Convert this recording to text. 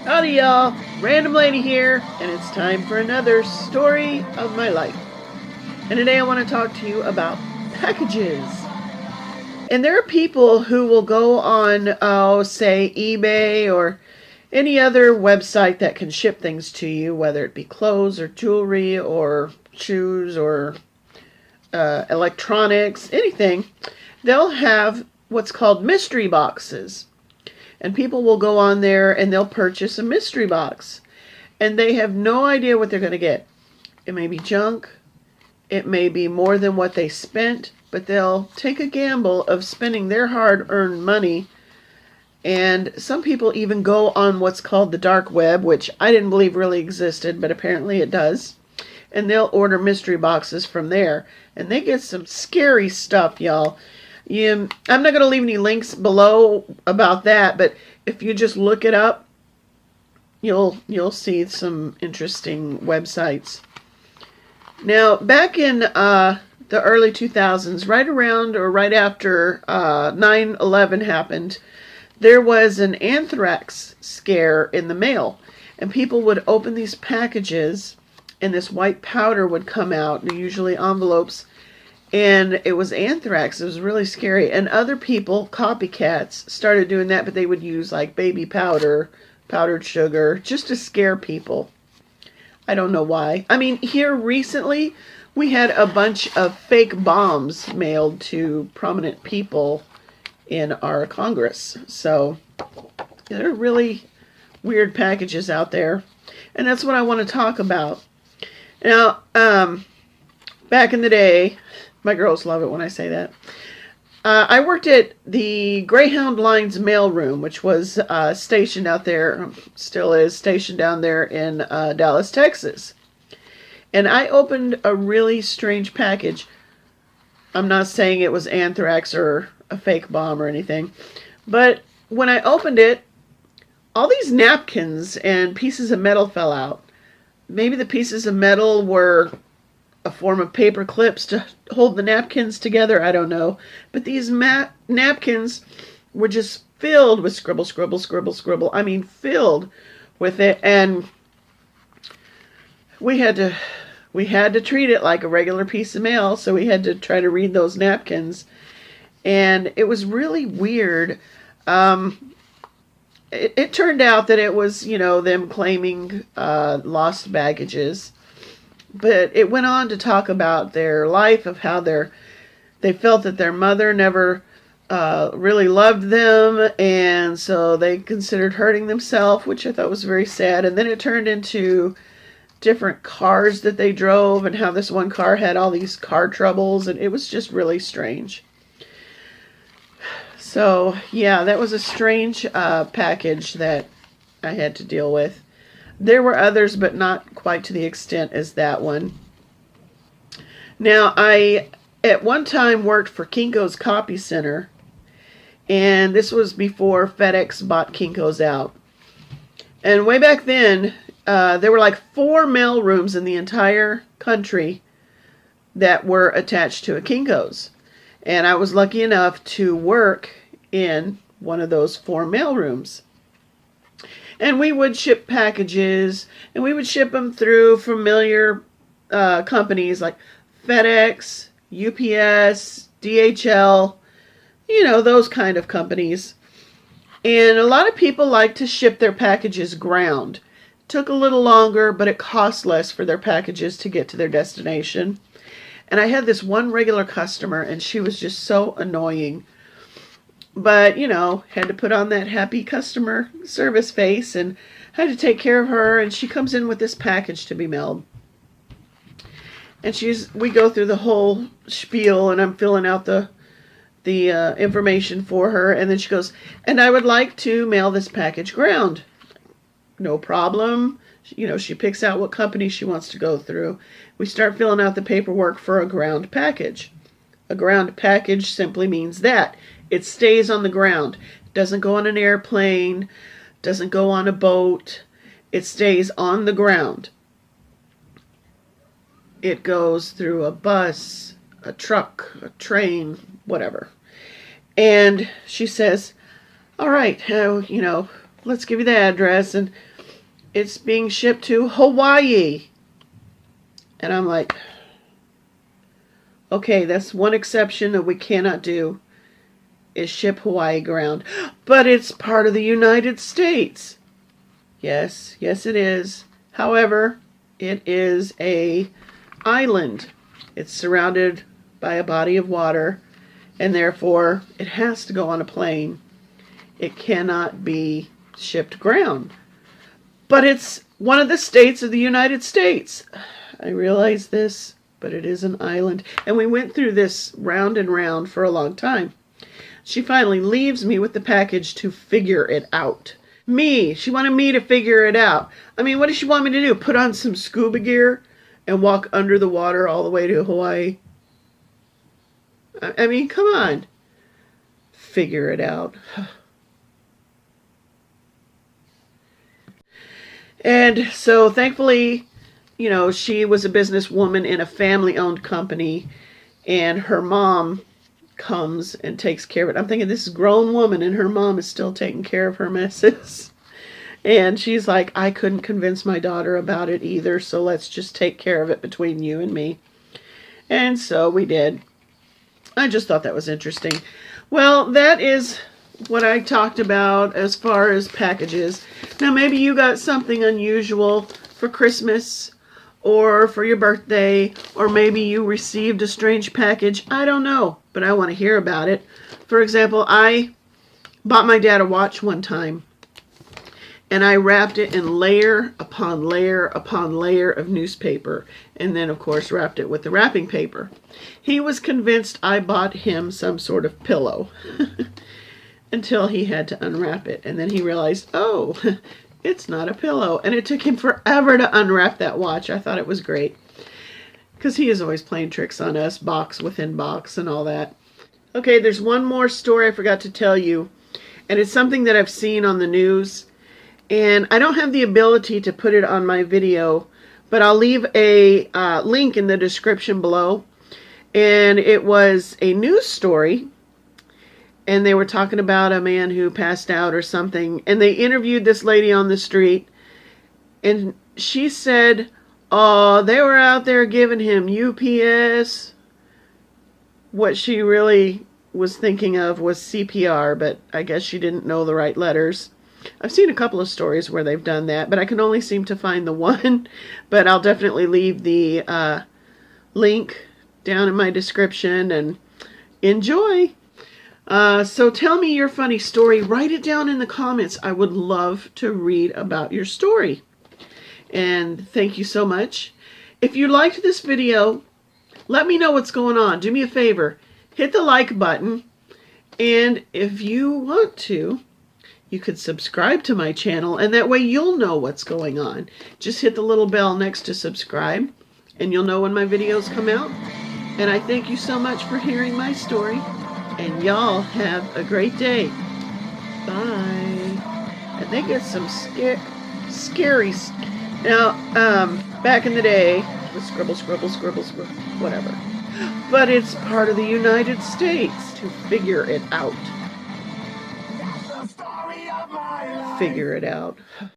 Howdy, y'all. Random Lady here, and it's time for another story of my life. And today I want to talk to you about packages. And there are people who will go on, say, eBay or any other website that can ship things to you, whether it be clothes or jewelry or shoes or electronics, anything. They'll have what's called mystery boxes. And people will go on there and they'll purchase a mystery box. And they have no idea what they're going to get. It may be junk. It may be more than what they spent. But they'll take a gamble of spending their hard-earned money. And some people even go on what's called the dark web, which I didn't believe really existed, but apparently it does. And they'll order mystery boxes from there. And they get some scary stuff, y'all. I'm not going to leave any links below about that, but if you just look it up, you'll see some interesting websites. Now, back in the early 2000s, right around or right after 9/11 happened, there was an anthrax scare in the mail, and people would open these packages, and this white powder would come out, usually envelopes. And it was anthrax. It was really scary. And other people, copycats, started doing that, but they would use like baby powder, powdered sugar, just to scare people. I don't know why. I mean, here recently, we had a bunch of fake bombs mailed to prominent people in our Congress. So, there are really weird packages out there. And that's what I want to talk about. Now, back in the day, my girls love it when I say that. I worked at the Greyhound Line's mailroom, which was stationed out there, still is stationed down there in Dallas, Texas. And I opened a really strange package. I'm not saying it was anthrax or a fake bomb or anything. But when I opened it, all these napkins and pieces of metal fell out. Maybe the pieces of metal were a form of paper clips to hold the napkins together. I don't know. But these napkins were just filled with scribble, scribble, scribble, scribble. I mean, filled with it. And we had to treat it like a regular piece of mail. So we had to try to read those napkins. And it was really weird. It turned out that it was, them claiming lost baggages. But it went on to talk about their life, of how they felt that their mother never really loved them, and so they considered hurting themselves, which I thought was very sad. And then it turned into different cars that they drove, and how this one car had all these car troubles, and it was just really strange. So, yeah, that was a strange package that I had to deal with. There were others, but not quite to the extent as that one. Now, I, at one time, worked for Kinkos Copy Center, and this was before FedEx bought Kinkos out. And way back then, there were like 4 mail rooms in the entire country that were attached to a Kinkos. And I was lucky enough to work in one of those 4 mail rooms. And we would ship packages, and we would ship them through familiar companies like FedEx, UPS, DHL, those kind of companies. And a lot of people like to ship their packages ground. It took a little longer, but it cost less for their packages to get to their destination. And I had this one regular customer, and she was just so annoying. But, had to put on that happy customer service face and had to take care of her. And she comes in with this package to be mailed. And we go through the whole spiel, and I'm filling out the information for her. And then she goes, and I would like to mail this package ground. No problem. She picks out what company she wants to go through. We start filling out the paperwork for a ground package. A ground package simply means that it stays on the ground. It doesn't go on an airplane, doesn't go on a boat. It stays on the ground. It goes through a bus, a truck, a train, whatever. And she says, all right, let's give you the address. And it's being shipped to Hawaii. And I'm like, okay, that's one exception that we cannot do, is ship Hawaii ground. But it's part of the United States. Yes, yes it is. However, it is a island. It's surrounded by a body of water, and therefore it has to go on a plane. It cannot be shipped ground. But it's one of the states of the United States. I realize this, but it is an island. And we went through this round and round for a long time. She finally leaves me with the package to figure it out. She wanted me to figure it out. I mean, what does she want me to do? Put on some scuba gear and walk under the water all the way to Hawaii? I mean, come on. Figure it out. And so thankfully, you know, she was a businesswoman in a family-owned company, and her mom comes and takes care of it. I'm thinking, this is a grown woman and her mom is still taking care of her messes. And she's like, I couldn't convince my daughter about it either, so let's just take care of it between you and me. And so we did. I just thought that was interesting. Well, that is what I talked about as far as packages. Now, maybe you got something unusual for Christmas or for your birthday, or maybe you received a strange package. I don't know, but I want to hear about it. For example, I bought my dad a watch one time, and I wrapped it in layer upon layer upon layer of newspaper, and then, of course, wrapped it with the wrapping paper. He was convinced I bought him some sort of pillow until he had to unwrap it, and then he realized, oh, it's not a pillow. And it took him forever to unwrap that watch. I thought it was great, because he is always playing tricks on us, box within box and all that. Okay, there's one more story I forgot to tell you, and it's something that I've seen on the news, and I don't have the ability to put it on my video, but I'll leave a link in the description below. And it was a news story, and they were talking about a man who passed out or something, and they interviewed this lady on the street, and she said, oh, they were out there giving him UPS. What she really was thinking of was CPR, but I guess she didn't know the right letters. I've seen a couple of stories where they've done that, but I can only seem to find the one. But I'll definitely leave the link down in my description, and enjoy. So tell me your funny story. Write it down in the comments. I would love to read about your story. And thank you so much. If you liked this video, let me know what's going on. Do me a favor. Hit the like button. And if you want to, you could subscribe to my channel, and that way you'll know what's going on. Just hit the little bell next to subscribe, and you'll know when my videos come out. And I thank you so much for hearing my story. And y'all have a great day. Bye. I think it's some scary. Now, back in the day, it was scribble, scribble, scribble, scribble, whatever. But it's part of the United States. To figure it out. Figure it out.